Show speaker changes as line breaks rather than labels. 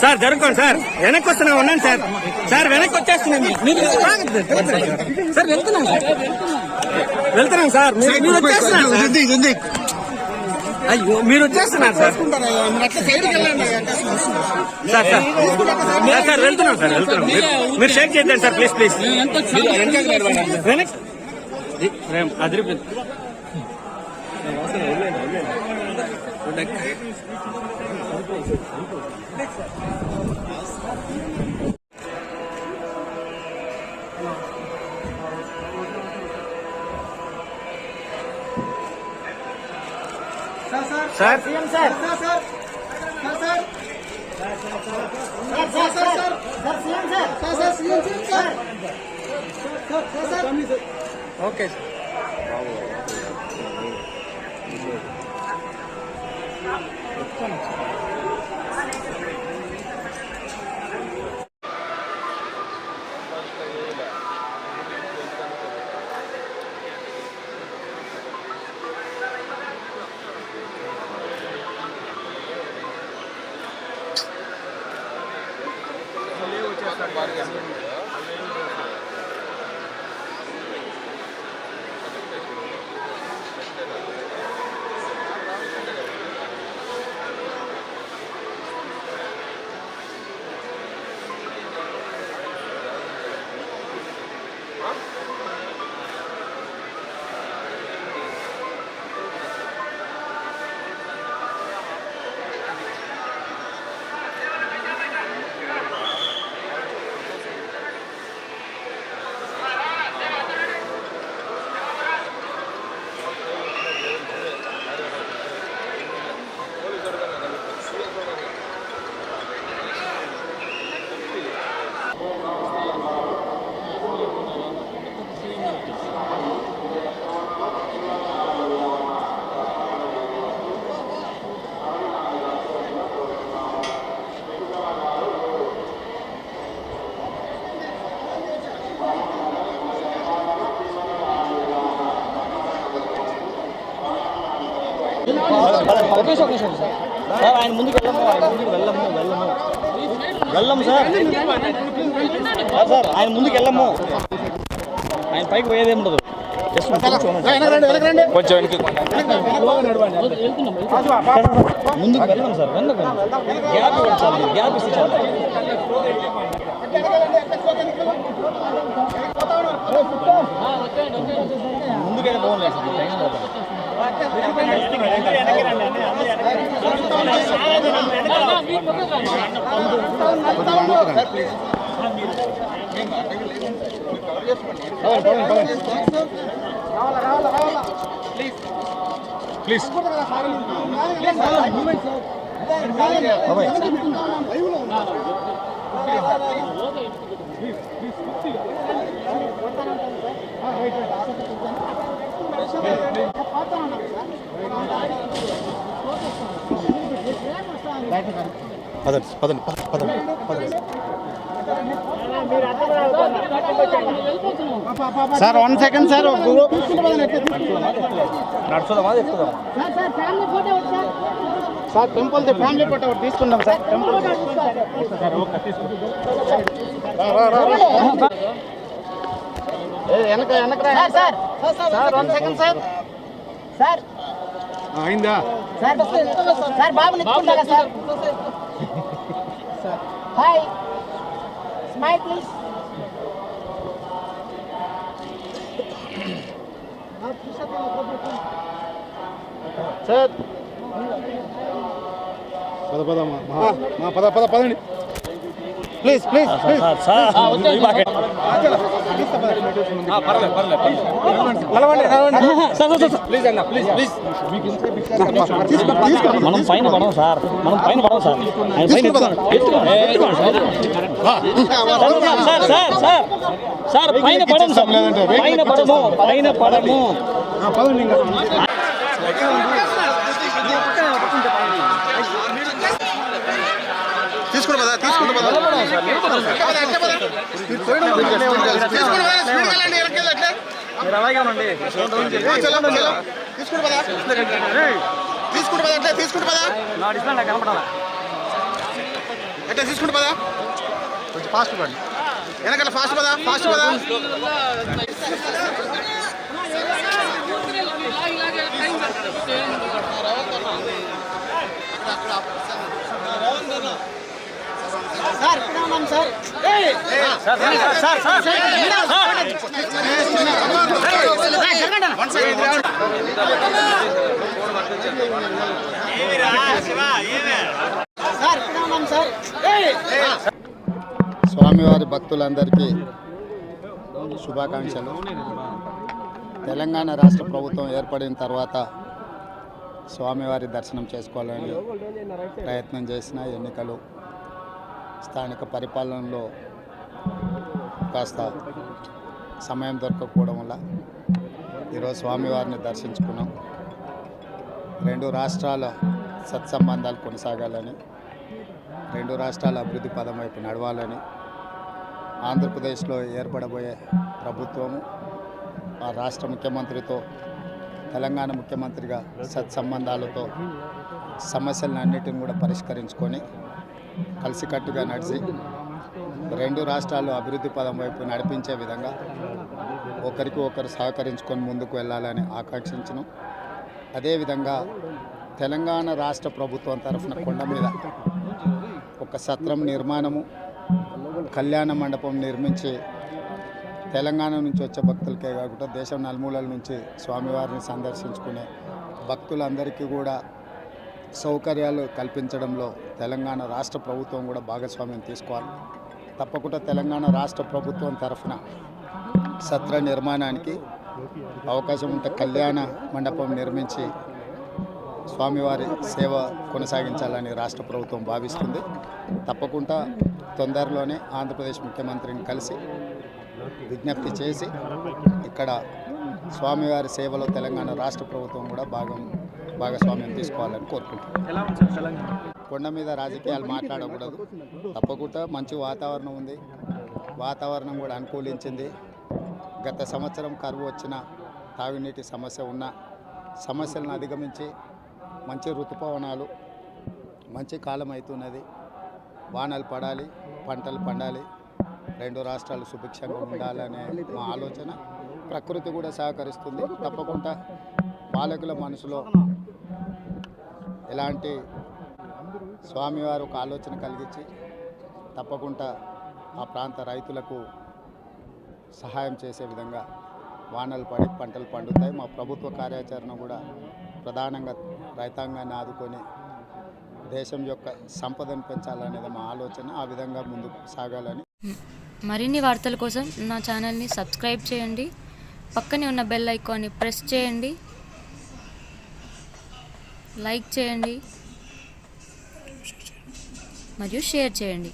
Sir జరుగుకోండి sir, వెనక్కి వస్తున్నా ఉన్నాను సార్. సార్ వెనక్కి వచ్చేస్తున్నాను సార్, వెళ్తున్నాం సార్. మీరు వచ్చేస్తున్నారు, అయ్యో మీరు వచ్చేస్తున్నారు సార్. సార్ సార్ సార్ వెళ్తున్నాం సార్, వెళ్తున్నాం. మీరు షేక్ చేద్దాం సార్ ప్లీజ్ ప్లీజ్. వెనక్కి అదిరిపోయింది. సార్ ఓకే
సార్ ఆయన ముందుకు వెళ్ళము సార్. సార్ ఆయన ముందుకు వెళ్ళము, ఆయన పైకి పోయేదే ఉండదు. కొంచెం ముందుకు వెళ్ళం సార్, గ్యాప్ ఇవ్వండి సార్, గ్యాప్ ఇస్తే చాలు. ముందుకైతే పోలేదు సార్, టైం పోతుంది. Please
sir 1 second sir. Sir temple family photo ఒకటి తీసుకుందాం sir. Temple sir 1 second sir. Sir అయిందా సార్? సార్ బాబు నిల్చుకుంటారా సార్? Hi smile please. సార్ పదండి ప్లీజ్ ప్లీజ్ ప్లీజ్. మనం పైన పడం సార్, మనం పైన పడం సార్. సార్ పైన పడం సార్, పైన పడము, పైన పడము. తీసుకుంటా అలాగే ఉండండి.
తీసుకుంటూ పదా అంటే తీసుకుంటూ పదా
నా డిస్ప్లే నాకు కనపడాలా
ఎట్లా తీసుకుంటూ పదా కొంచెం ఫాస్ట్ పడి వెనకాల ఫాస్ట్ పదా
సార్ ఇక్కడ ఉన్నాం సార్
స్వామివారి భక్తులందరికీ శుభాకాంక్షలు. తెలంగాణ రాష్ట్ర ప్రభుత్వం ఏర్పడిన తర్వాత స్వామివారి దర్శనం చేసుకోవాలని ప్రయత్నం చేసిన ఎన్నికలు స్థానిక పరిపాలనలో కాస్త సమయం దొరకకపోవడం వల్ల ఈరోజు స్వామివారిని దర్శించుకున్నాం. రెండు రాష్ట్రాల సత్సంబంధాలు కొనసాగాలని, రెండు రాష్ట్రాల అభివృద్ధి పదం వైపు నడవాలని, ఆంధ్రప్రదేశ్లో ఏర్పడబోయే ప్రభుత్వము ఆ రాష్ట్ర ముఖ్యమంత్రితో తెలంగాణ ముఖ్యమంత్రిగా సత్సంబంధాలతో సమస్యలన్నిటిని కూడా పరిష్కరించుకొని కలిసికట్టుగా నడిచి రెండు రాష్ట్రాలు అభివృద్ధి పదం వైపు నడిపించే విధంగా ఒకరికి ఒకరు సహకరించుకొని ముందుకు వెళ్ళాలని ఆకాంక్షించను. అదేవిధంగా తెలంగాణ రాష్ట్ర ప్రభుత్వం తరఫున కొండ మీద ఒక సత్రం నిర్మాణము, కళ్యాణ మండపం నిర్మించి తెలంగాణ నుంచి వచ్చే భక్తులకే కాకుండా దేశం నలుమూలల నుంచి స్వామివారిని సందర్శించుకునే భక్తులందరికీ కూడా సౌకర్యాలు కల్పించడంలో తెలంగాణ రాష్ట్ర ప్రభుత్వం కూడా భాగస్వామ్యం తీసుకోవాలి. తప్పకుండా తెలంగాణ రాష్ట్ర ప్రభుత్వం తరఫున సత్ర నిర్మాణానికి అవకాశం ఉంటే కళ్యాణ మండపం నిర్మించి స్వామివారి సేవ కొనసాగించాలని రాష్ట్ర ప్రభుత్వం భావిస్తుంది. తప్పకుండా తొందరలోనే ఆంధ్రప్రదేశ్ ముఖ్యమంత్రిని కలిసి విజ్ఞప్తి చేసి ఇక్కడ స్వామివారి సేవలో తెలంగాణ రాష్ట్ర ప్రభుత్వం కూడా భాగస్వామ్యం తీసుకోవాలని కోరుకుంటున్నాను. కొండ మీద రాజకీయాలు మాట్లాడకూడదు. తప్పకుండా మంచి వాతావరణం ఉంది, వాతావరణం కూడా అనుకూలించింది. గత సంవత్సరం కరువు వచ్చిన, తాగునీటి సమస్య ఉన్న సమస్యలను అధిగమించి మంచి ఋతుపవనాలు, మంచి కాలం అవుతున్నది. వానలు పడాలి, పంటలు పండాలి, రెండు రాష్ట్రాలు సుభిక్షంగా ఉండాలనే మా ఆలోచన. ప్రకృతి కూడా సహకరిస్తుంది. తప్పకుండా పాలకుల మనసులో ఎలాంటి స్వామివారు ఒక ఆలోచన కలిగించి తప్పకుండా ఆ ప్రాంత రైతులకు సహాయం చేసే విధంగా వానలు పడి పంటలు పండుతాయి. మా ప్రభుత్వ కార్యాచరణ కూడా ప్రధానంగా రైతాంగాన్ని ఆదుకొని దేశం యొక్క సంపదను పెంచాలనేది మా ఆలోచన. ఆ విధంగా ముందుకు సాగాలని.
మరిన్ని వార్తల కోసం నా ఛానల్ని సబ్స్క్రైబ్ చేయండి, పక్కనే ఉన్న బెల్ ఐకాన్ని ప్రెస్ చేయండి, లైక్ చేయండి మరియు షేర్ చేయండి.